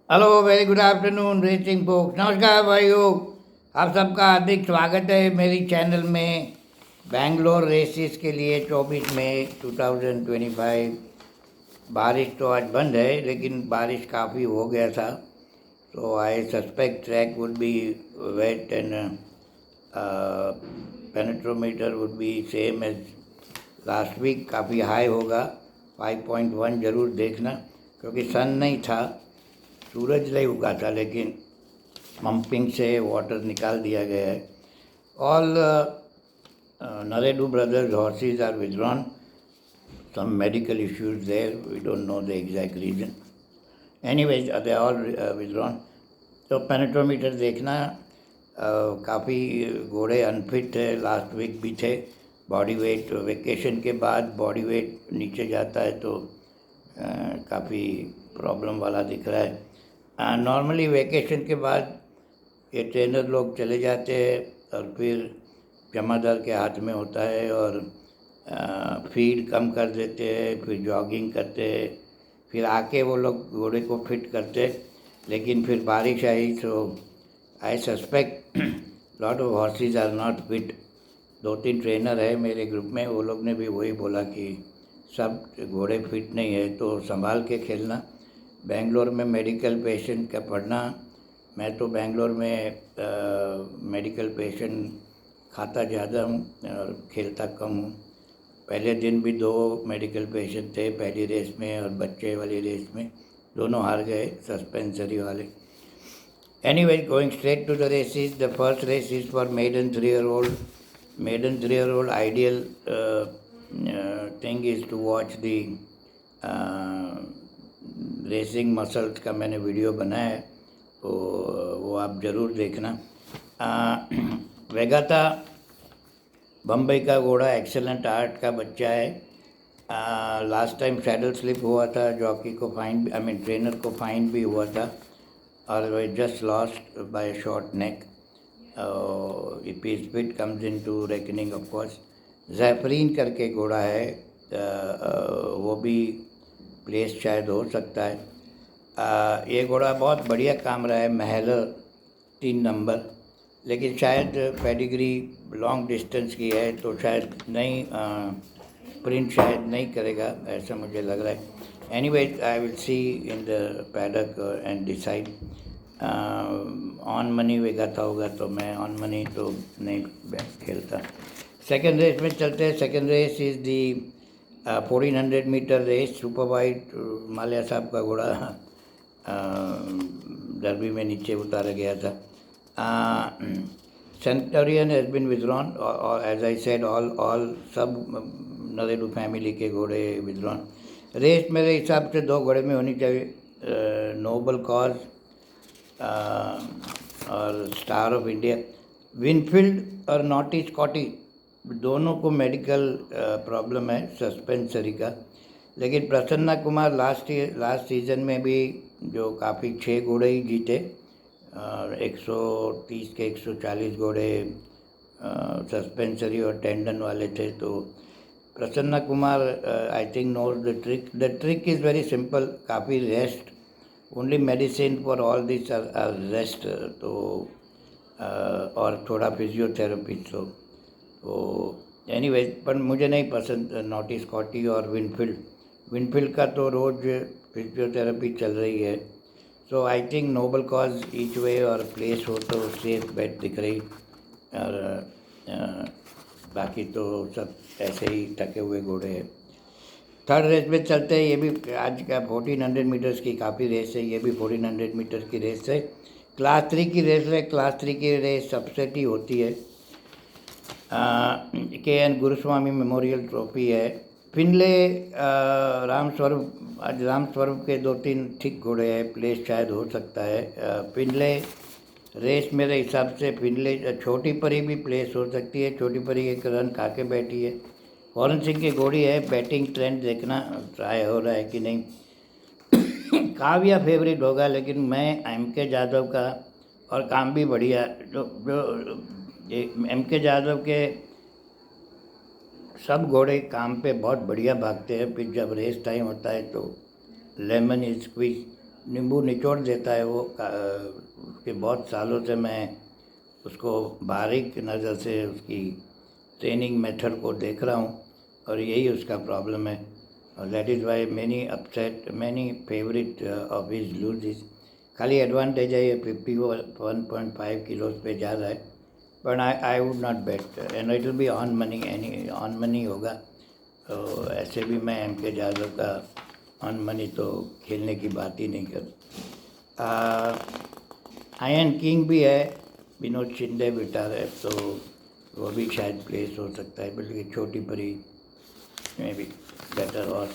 Hello, very good afternoon racing folks. नमस्कार भाइयों, आप सबका हार्दिक स्वागत है मेरी चैनल में। बैंगलोर रेसिस के लिए 24 मई 2025। बारिश तो आज बंद है, लेकिन बारिश काफ़ी हो गया था, तो I suspect track would be wet and penetrometer would be same as last week. काफ़ी हाई होगा, 5.1 ज़रूर देखना, क्योंकि सन नहीं था, सूरज नहीं उगा था, लेकिन पंपिंग से वाटर निकाल दिया गया है। All Naredu brothers horses are withdrawn. Some medical issues there, we don't know the exact reason. Anyways, they are all withdrawn. तो पेनेट्रोमीटर देखना। काफ़ी घोड़े अनफिट है, लास्ट वीक भी थे। बॉडी वेट वेकेशन के बाद बॉडी वेट नीचे जाता है, तो काफ़ी प्रॉब्लम वाला दिख रहा है। नॉर्मली वेकेशन के बाद ये ट्रेनर लोग चले जाते हैं और फिर जमादार के हाथ में होता है, और फीड कम कर देते हैं, फिर जॉगिंग करते हैं, फिर आके वो लोग घोड़े को फिट करते। लेकिन फिर बारिश आई, तो I suspect lot of horses are not fit. 2-3 trainer है मेरे ग्रुप में, वो लोग ने भी वही बोला कि सब घोड़े फिट नहीं है, तो संभाल के खेलना। बेंगलोर में मेडिकल पेशेंट का पढ़ना। मैं तो बेंगलोर में मेडिकल पेशेंट खाता ज़्यादा हूँ और खेलता कम हूँ। पहले दिन भी 2 मेडिकल पेशेंट थे, पहली रेस में और बच्चे वाली रेस में, दोनों हार गए सस्पेंसरी वाले। Anyway, going straight to the races, the first race is for maiden 3-year-old. Maiden 3-year-old ideal thing is to watch the racing muscles का मैंने वीडियो बनाया है, तो वो आप ज़रूर देखना। वेगाता बम्बई का घोड़ा एक्सेलेंट आर्ट का बच्चा है। लास्ट टाइम सैडल स्लिप हुआ था, जॉकी को फाइन, आई मीन ट्रेनर को फाइन भी हुआ था, और just lost by short neck. If his fit comes in to reckoning of course. जैफरीन करके घोड़ा है, वो भी प्लेस शायद हो सकता है। ये घोड़ा बहुत बढ़िया काम रहा है, महल 3 नंबर, लेकिन शायद पेडिग्री लॉन्ग डिस्टेंस की है, तो शायद नहीं, स्प्रिंट शायद नहीं करेगा, ऐसा मुझे लग रहा है। Anyways, I will see in the paddock and decide. On money वेगाता होगा तो मैं ऑन मनी तो नहीं खेलता। सेकेंड रेस में चलते हैं। Second race is the 1400 meter race. Super white Mallya साहब का घोड़ा डर्बी में नीचे उतारा गया था। सेंटोरियन हैज़ बीन विथड्रॉन, और एज आई सेड ऑल सब नरेडू फैमिली के घोड़े विथड्रॉन। रेस मेरे हिसाब से 2 घोड़े में होनी चाहिए, नोबल कॉज और स्टार ऑफ इंडिया। विनफील्ड और नॉटी स्कॉटी दोनों को मेडिकल प्रॉब्लम है सस्पेंसरी का, लेकिन प्रसन्ना कुमार लास्ट सीज़न में भी जो काफ़ी 6 घोड़े ही जीते, और 130 के 140 घोड़े सस्पेंसरी और टेंडन वाले थे। तो Prasanna Kumar I think knows the trick. The trick is very simple, काफ़ी rest, only medicine for all this or rest, तो और थोड़ा फिजियोथेरेपी। तो एनीवेज, पर मुझे नहीं पसंद नॉटी स्कॉटी और विनफील्ड का तो रोज़ फिजियोथेरेपी चल रही है। So I think noble cause each way और प्लेस हो तो सेफ बेट दिख रही, और बाकी तो सब ऐसे ही टके हुए घोड़े हैं। थर्ड रेस में चलते हैं। ये भी आज का 1400 मीटर्स की काफ़ी रेस है, ये भी 1400 मीटर्स की रेस है। क्लास 3 की रेस है। क्लास 3 की रेस सबसेट ही होती है। KN गुरुस्वामी मेमोरियल ट्रॉफी है। फिनले रामस्वरूप, आज रामस्वरूप के 2-3 ठीक घोड़े हैं, प्लेस शायद हो सकता है। फिनले रेस मेरे हिसाब से फिनले, छोटी परी भी प्लेस हो सकती है, छोटी परी एक रन खा के बैठी है। वॉरेन सिंह की घोड़ी है, बैटिंग ट्रेंड देखना ट्राई हो रहा है कि नहीं। काव्या फेवरेट होगा, लेकिन मैं MK यादव का, और काम भी बढ़िया, जो MK यादव के सब घोड़े काम पे बहुत बढ़िया भागते हैं, फिर जब रेस टाइम होता है तो लेमन इज स्क्वीज, नींबू निचोड़ देता है वो उसके बहुत सालों से मैं उसको बारीक नज़र से उसकी ट्रेनिंग मेथड को देख रहा हूँ और यही उसका प्रॉब्लम है और that is why many favourite of his lose is. खाली एडवांटेज है ये 51.5 किलोज पे जा रहा है, but I would not bet and it will be on money होगा। तो ऐसे भी मैं एम के यादव का ऑन मनी तो खेलने की बात ही नहीं कर। आयन किंग भी है, विनोद शिंदे रिटायर है तो वो भी शायद प्लेस हो सकता है, बल्कि छोटी परी में भी बेटर। और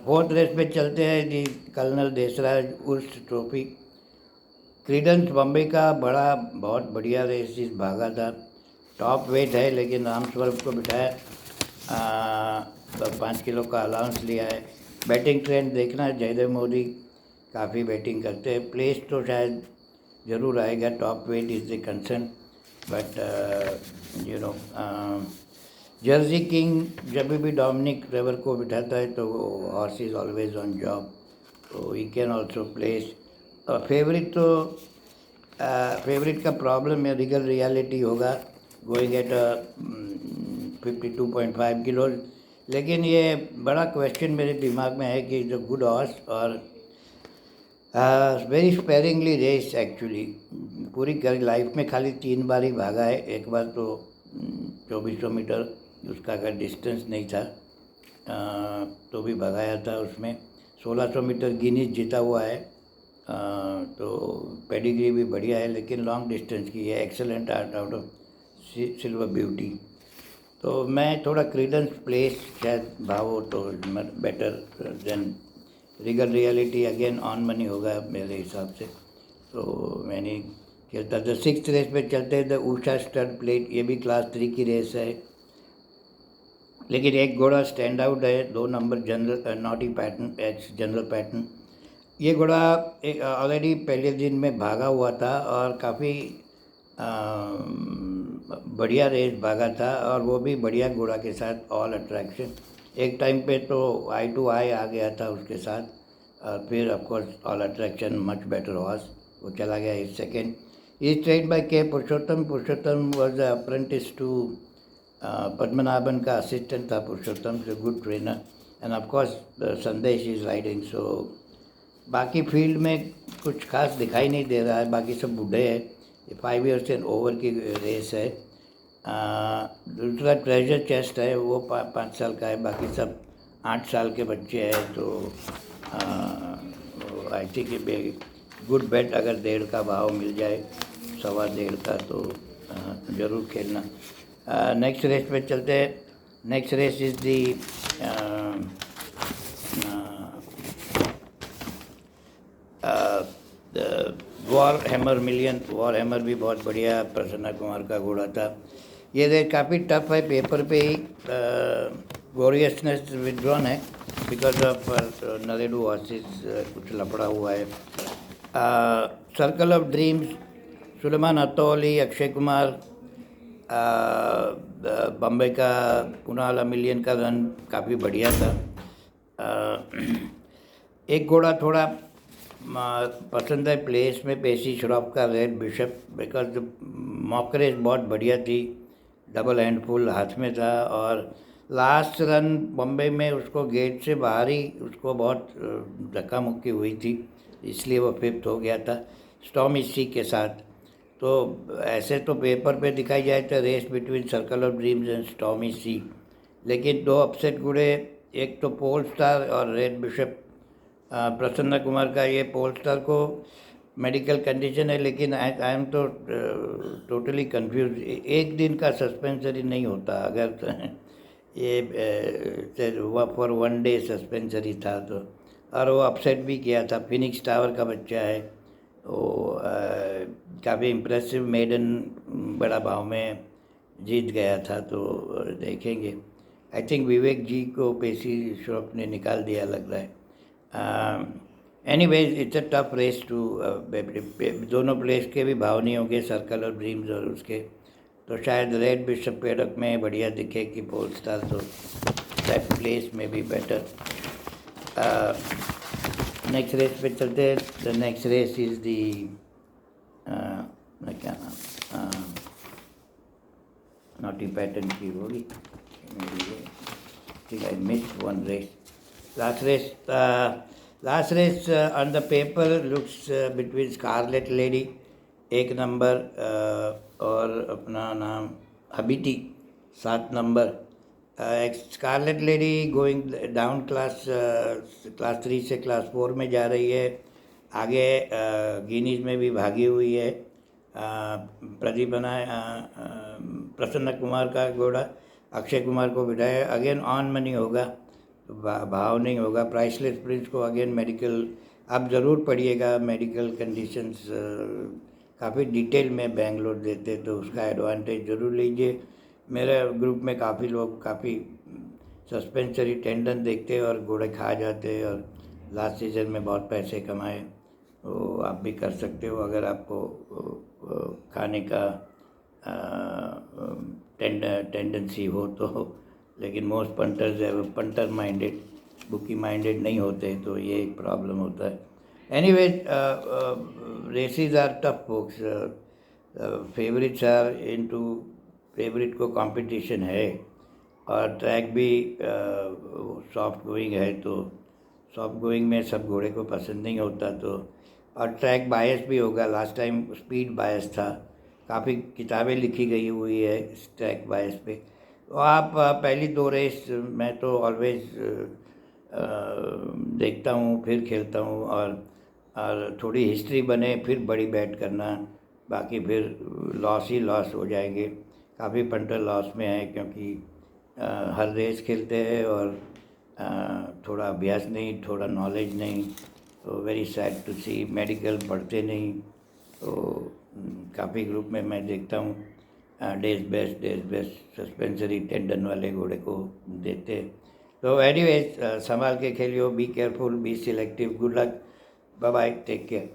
फोर्थ रेस पे चलते हैं जी, कर्नल देसराज उर्स ट्रॉफी। क्रीडेंस बॉम्बे का बहुत बढ़िया रेस जिस भागा था, टॉप वेट है लेकिन रामस्वरूप को बिठाया, 5 किलो का अलाउंस लिया है। बैटिंग ट्रेंड देखना है, जयदेव मोदी काफ़ी बैटिंग करते हैं, प्लेस तो शायद ज़रूर आएगा, top weight is the concern, but you know Jersey King जब भी डोमिनिक ट्रेवर को बिठाता है तो वो horse is always on job, तो he can also place. Favourite तो फेवरेट का प्रॉब्लम है रिगल रियलिटी होगा, गोइंग एट 52.5 किलो, लेकिन ये बड़ा क्वेश्चन मेरे दिमाग में है कि जो गुड हॉर्स और वेरी स्पेरिंगली रेस एक्चुअली, पूरी लाइफ में खाली 3 बार ही भागा है। एक बार तो 2400 मीटर उसका अगर डिस्टेंस नहीं था तो भी भगाया था उसमें। 1600 मीटर गिनीज जीता हुआ है, तो पेडिग्री भी बढ़िया है, लेकिन लॉन्ग डिस्टेंस की है, excellent art out of silver beauty. तो मैं थोड़ा क्रीडेंस प्लेस शायद भावो तो better than Regal reality, again on money होगा मेरे हिसाब से, तो मैंने खेलता था। 6th रेस पे चलते हैं तो ऊषा स्टड प्लेट, ये भी क्लास 3 की रेस है, लेकिन एक घोड़ा स्टैंड आउट है, 2 number general naughty pattern x general pattern. ये घोड़ा ऑलरेडी पहले दिन में भागा हुआ था और काफ़ी बढ़िया रेस भागा था, और वो भी बढ़िया घोड़ा के साथ ऑल अट्रैक्शन। एक टाइम पे तो आई टू आई आ गया था उसके साथ, और फिर of course all attraction much better horse, वो चला गया इस सेकेंड। इज ट्रेन बाय के पुरुषोत्तम वॉज अप्रेंटिस टू पद्मनाभन का असिस्टेंट था पुरुषोत्तम, से गुड ट्रेनर, एंड ऑफकोर्स संदेश इज राइडिंग। सो बाकी फील्ड में कुछ खास दिखाई नहीं दे रहा है, बाकी सब बूढ़े हैं, ये 5 ईयर्स एंड ओवर की रेस है। दूसरा ट्रेजर चेस्ट है, वो 5 साल का है, बाकी सब 8 साल के बच्चे हैं, तो आई थिंक गुड बेट अगर 1.5 का भाव मिल जाए, 1.25 का, तो ज़रूर खेलना। नेक्स्ट रेस पे चलते हैं। Next race is the war hammer million. War hammer भी बहुत बढ़िया प्रसन्ना कुमार का घोड़ा था। ये रेस काफ़ी टफ है, पेपर पे ही वॉरियसनेस विड्रॉन है बिकॉज ऑफ नरेडू हॉर्सेस, कुछ लफड़ा हुआ है। सर्कल ऑफ ड्रीम्स, सुलेमान अतौली, अक्षय कुमार, बम्बई का पुनाला मिलियन का रन काफ़ी बढ़िया था। एक घोड़ा थोड़ा पसंद है प्लेस में, पेसी श्रॉफ का रेड बिशप, बिकॉज मॉकरेज बहुत बढ़िया थी, डबल हैंडफुल हाथ में था, और लास्ट रन बम्बई में उसको गेट से बाहर ही उसको बहुत धक्का मुक्की हुई थी, इसलिए वो 5th हो गया था स्टॉर्मी सी के साथ। तो ऐसे तो पेपर पे दिखाई जाए तो race between Circle of Dreams and Stormy Sea, लेकिन 2 अपसेट घोड़े, एक तो पोल स्टार और रेड बिशप। प्रसन्ना कुमार का ये पोल स्टार को मेडिकल कंडीशन है, लेकिन आई एम तो टोटली कंफ्यूज। एक दिन का सस्पेंसरी नहीं होता, अगर ये फॉर 1 डे सस्पेंसरी था तो, और वो अपसेट भी किया था। फिनिक्स टावर का बच्चा है, वो काफ़ी इम्प्रेसिव मेडन बड़ा भाव में जीत गया था, तो देखेंगे। आई थिंक विवेक जी को पेसी श्रॉफ ने निकाल दिया लग रहा है। Anyways it's a tough race too, दोनों प्लेस के भी भाव नहीं होंगे, सर्कल और ड्रीम्स और उसके, तो शायद रेड बिशप पेडक में बढ़िया दिखे कि पोल स्टार, तो दैट प्लेस में भी बेटर। नेक्स्ट रेस पे चलते हैं। The next race is the क्या नाम, नॉटी पैटर्न की होगी ठीक है। Miss one race, last race on the paper looks between scarlet lady एक नंबर और अपना नाम हबीटी 7 number. Scarlet lady going down class 3 से क्लास 4 में जा रही है। आगे गिनीज में भी भागी हुई है। प्रसन्न कुमार का घोड़ा अक्षय कुमार को बिठाया। अगेन ऑन मनी होगा, भाव नहीं होगा। प्राइसलेस प्रिंस को अगेन मेडिकल, आप ज़रूर पढ़िएगा मेडिकल कंडीशंस काफ़ी डिटेल में बेंगलोर देते, तो उसका एडवांटेज ज़रूर लीजिए। मेरे ग्रुप में काफ़ी लोग काफ़ी सस्पेंसरी टेंडन देखते हैं और घोड़े खा जाते हैं और लास्ट सीजन में बहुत पैसे कमाए। तो आप भी कर सकते हो अगर आपको खाने का टेंडेंसी हो तो। लेकिन मोस्ट पंटर्स है वो पंटर माइंडेड, बुकी माइंडेड नहीं होते, तो ये एक प्रॉब्लम होता है। Anyway, races are tough folks, favourites are into, favourite को कंपटीशन है और ट्रैक भी सॉफ्ट गोइंग है, तो सॉफ्ट गोइंग में सब घोड़े को पसंद नहीं होता। तो और ट्रैक बायस भी होगा, लास्ट टाइम स्पीड बायस था, काफ़ी किताबें लिखी गई हुई है इस ट्रैक बायस पे। तो आप पहली 2 रेस मैं तो ऑलवेज देखता हूँ फिर खेलता हूँ, और थोड़ी हिस्ट्री बने फिर बड़ी बैट करना, बाकी फिर लॉस ही लॉस हो जाएंगे। काफ़ी पंटर लॉस में है क्योंकि हर रेस खेलते हैं और थोड़ा अभ्यास नहीं, थोड़ा नॉलेज नहीं, तो very sad to see. Medical पढ़ते नहीं, तो काफ़ी ग्रुप में मैं देखता हूँ डेज बेस्ट सस्पेंसरी टेंडन वाले घोड़े को देते। तो एनीवेज, संभाल के खेलियो, be careful, be selective, good luck, bye bye, take care.